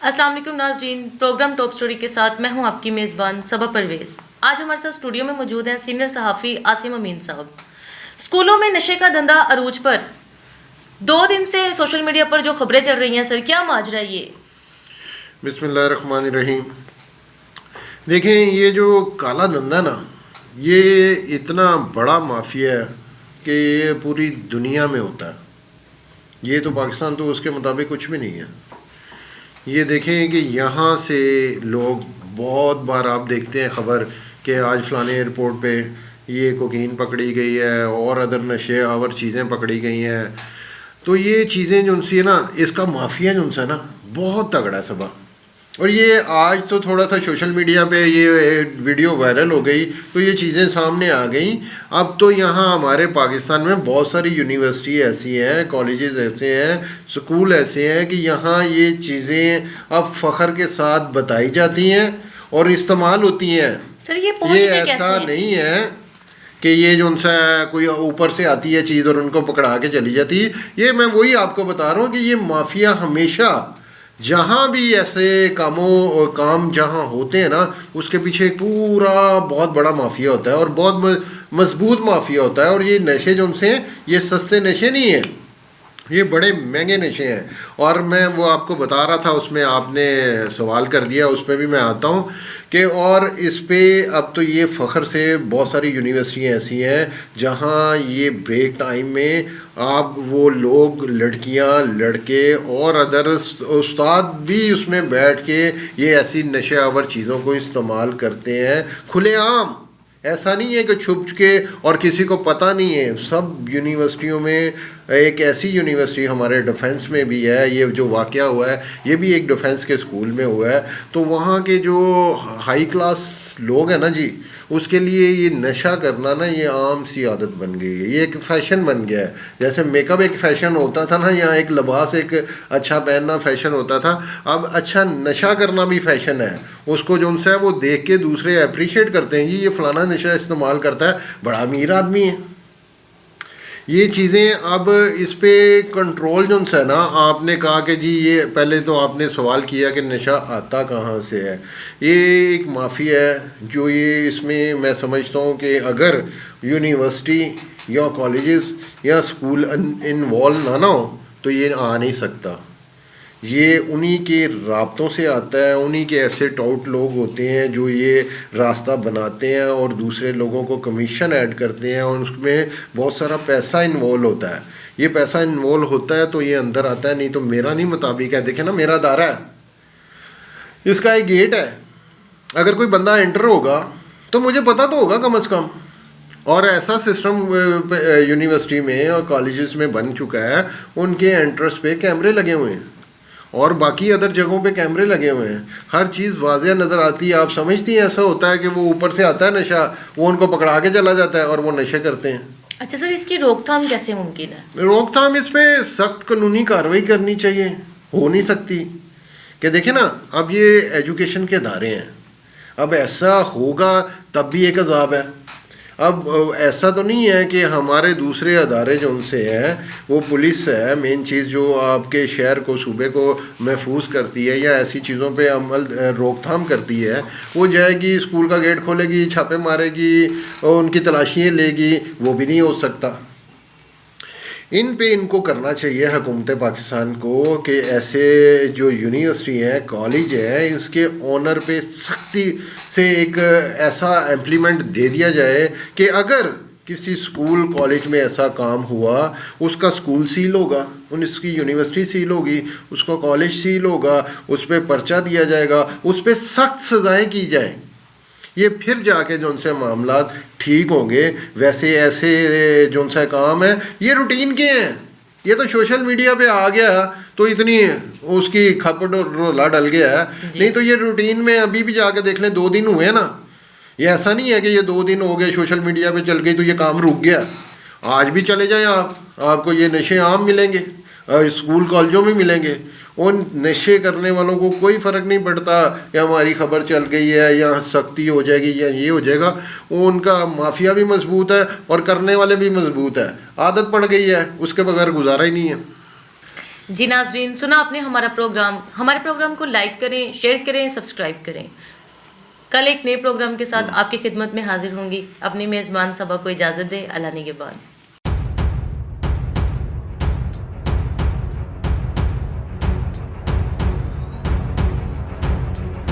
السلام علیکم ناظرین، پروگرام ٹاپ سٹوری کے ساتھ میں ہوں آپ کی میزبان صبا پرویز۔ آج ہمارے ساتھ اسٹوڈیو میں موجود ہیں سینئر صحافی عاصم امین صاحب۔ اسکولوں میں نشے کا دھندا عروج پر 2 دن سے سوشل میڈیا پر جو خبریں چل رہی ہیں، سر کیا ماجرا ہے یہ؟ بسم اللہ الرحمن الرحیم۔ دیکھیں، یہ جو کالا دھندا نا، یہ اتنا بڑا مافیا ہے کہ یہ پوری دنیا میں ہوتا ہے۔ یہ تو پاکستان تو اس کے مطابق کچھ بھی نہیں ہے۔ یہ دیکھیں کہ یہاں سے لوگ بہت بار آپ دیکھتے ہیں خبر کہ آج فلانے ایئرپورٹ پہ یہ کوکین پکڑی گئی ہے اور ادر نشے آور چیزیں پکڑی گئی ہیں۔ تو یہ چیزیں جو ان سے نا، اس کا مافیا جو ان سے نا بہت تگڑا ہے صبح۔ اور یہ آج تو تھوڑا سا سوشل میڈیا پہ یہ ویڈیو وائرل ہو گئی تو یہ چیزیں سامنے آ گئیں۔ اب تو یہاں ہمارے پاکستان میں بہت ساری یونیورسٹی ایسی ہیں، کالجز ایسے ہیں، سکول ایسے ہیں کہ یہاں یہ چیزیں اب فخر کے ساتھ بتائی جاتی ہیں اور استعمال ہوتی ہیں۔ سر یہ پہنچتے کیسے ایسا ہیں؟ نہیں ہے کہ یہ جو ان سے کوئی اوپر سے آتی ہے چیز اور ان کو پکڑا کے چلی جاتی ہے۔ یہ میں وہی آپ کو بتا رہا ہوں کہ یہ مافیا ہمیشہ جہاں بھی ایسے کام جہاں ہوتے ہیں نا، اس کے پیچھے ایک پورا بہت بڑا مافیا ہوتا ہے اور بہت مضبوط مافیا ہوتا ہے۔ اور یہ نشے جو ان سے ہیں، یہ سستے نشے نہیں ہیں، یہ بڑے مہنگے نشے ہیں۔ اور میں وہ آپ کو بتا رہا تھا، اس میں آپ نے سوال کر دیا، اس پہ بھی میں آتا ہوں کہ اور اس پہ اب تو یہ فخر سے بہت ساری یونیورسٹیاں ایسی ہیں جہاں یہ بریک ٹائم میں آپ وہ لوگ، لڑکیاں، لڑکے اور ادر استاد بھی اس میں بیٹھ کے یہ ایسی نشے آور چیزوں کو استعمال کرتے ہیں کھلے عام۔ ایسا نہیں ہے کہ چھپ کے اور کسی کو پتہ نہیں ہے۔ سب یونیورسٹیوں میں، ایک ایسی یونیورسٹی ہمارے ڈیفنس میں بھی ہے، یہ جو واقعہ ہوا ہے یہ بھی ایک ڈیفنس کے اسکول میں ہوا ہے۔ تو وہاں کے جو ہائی کلاس لوگ ہیں نا جی، اس کے لیے یہ نشہ کرنا نا یہ عام سی عادت بن گئی ہے، یہ ایک فیشن بن گیا ہے۔ جیسے میک اپ ایک فیشن ہوتا تھا نا، یا ایک لباس ایک اچھا پہننا فیشن ہوتا تھا، اب اچھا نشہ کرنا بھی فیشن ہے۔ اس کو جو ان سے ہے وہ دیکھ کے دوسرے اپریشیٹ کرتے ہیں، جی یہ فلانا نشہ استعمال کرتا ہے، بڑا امیر آدمی ہے۔ یہ چیزیں اب اس پہ کنٹرول جو ہے نا، آپ نے کہا کہ جی یہ پہلے تو آپ نے سوال کیا کہ نشہ آتا کہاں سے ہے۔ یہ ایک مافیا ہے جو یہ اس میں میں سمجھتا ہوں کہ اگر یونیورسٹی یا کالجز یا اسکول انوالو نہ ہو تو یہ آ نہیں سکتا۔ یہ انہی کے رابطوں سے آتا ہے، انہی کے ایسے ٹاؤٹ لوگ ہوتے ہیں جو یہ راستہ بناتے ہیں اور دوسرے لوگوں کو کمیشن ایڈ کرتے ہیں، اور اس میں بہت سارا پیسہ انوالو ہوتا ہے۔ یہ پیسہ انوالو ہوتا ہے تو یہ اندر آتا ہے، نہیں تو میرا نہیں مطابق ہے۔ دیکھیں نا، میرا ادارہ ہے، اس کا ایک گیٹ ہے، اگر کوئی بندہ انٹر ہوگا تو مجھے پتہ تو ہوگا کم از کم۔ اور ایسا سسٹم یونیورسٹی میں اور کالجز میں بن چکا ہے، ان کے انٹرس پہ کیمرے لگے ہوئے ہیں اور باقی ادر جگہوں پہ کیمرے لگے ہوئے ہیں، ہر چیز واضح نظر آتی ہے۔ آپ سمجھتی ہیں ایسا ہوتا ہے کہ وہ اوپر سے آتا ہے نشہ، وہ ان کو پکڑا کے چلا جاتا ہے اور وہ نشے کرتے ہیں؟ اچھا سر، اس کی روک تھام کیسے ممکن ہے؟ روک تھام اس پہ سخت قانونی کارروائی کرنی چاہیے، ہو نہیں سکتی کہ دیکھیں نا، اب یہ ایجوکیشن کے ادارے ہیں، اب ایسا ہوگا تب بھی ایک عذاب ہے۔ اب ایسا تو نہیں ہے کہ ہمارے دوسرے ادارے جو ان سے ہیں، وہ پولیس ہے مین چیز جو آپ کے شہر کو، صوبے کو محفوظ کرتی ہے یا ایسی چیزوں پہ عمل روک تھام کرتی ہے، وہ جائے گی اسکول کا گیٹ کھولے گی، چھاپے مارے گی اور ان کی تلاشیاں لے گی، وہ بھی نہیں ہو سکتا۔ ان پہ ان کو کرنا چاہیے حکومت پاکستان کو کہ ایسے جو یونیورسٹی ہیں، کالج ہے، اس کے اونر پہ سختی سے ایک ایسا امپلیمنٹ دے دیا جائے کہ اگر کسی اسکول کالج میں ایسا کام ہوا، اس کا اسکول سیل ہوگا، اس کی یونیورسٹی سیل ہوگی، اس کا کالج سیل ہوگا، اس پہ پرچہ دیا جائے گا، اس پہ سخت سزائیں کی جائیں۔ یہ پھر جا کے جو ان سے معاملات ٹھیک ہوں گے۔ ویسے ایسے جو ان سے کام ہے یہ روٹین کے ہیں، یہ تو سوشل میڈیا پہ آ گیا تو اتنی اس کی کھپٹ اور رولا ڈل گیا ہے، نہیں تو یہ روٹین میں ابھی بھی جا کے دیکھ لیں، 2 دن ہوئے نا، یہ ایسا نہیں ہے کہ یہ 2 دن ہو گئے سوشل میڈیا پہ چل گئی تو یہ کام رک گیا۔ آج بھی چلے جائیں آپ کو یہ نشے عام ملیں گے، اسکول کالجوں میں ملیں گے۔ ان نشے کرنے والوں کو کوئی فرق نہیں پڑتا کہ ہماری خبر چل گئی ہے یا سختی ہو جائے گی یا یہ ہو جائے گا، ان کا مافیا بھی مضبوط ہے اور کرنے والے بھی مضبوط ہے، عادت پڑ گئی ہے، اس کے بغیر گزارا ہی نہیں ہے۔ جی ناظرین، سنا آپ نے ہمارا پروگرام. ہمارے پروگرام کو لائک کریں، شیئر کریں، سبسکرائب کریں. کل ایک نئے پروگرام کے ساتھ آپ کی خدمت میں حاضر ہوں گی. اپنی میزبان صبا کو اجازت دیں. اللہ نگہبان.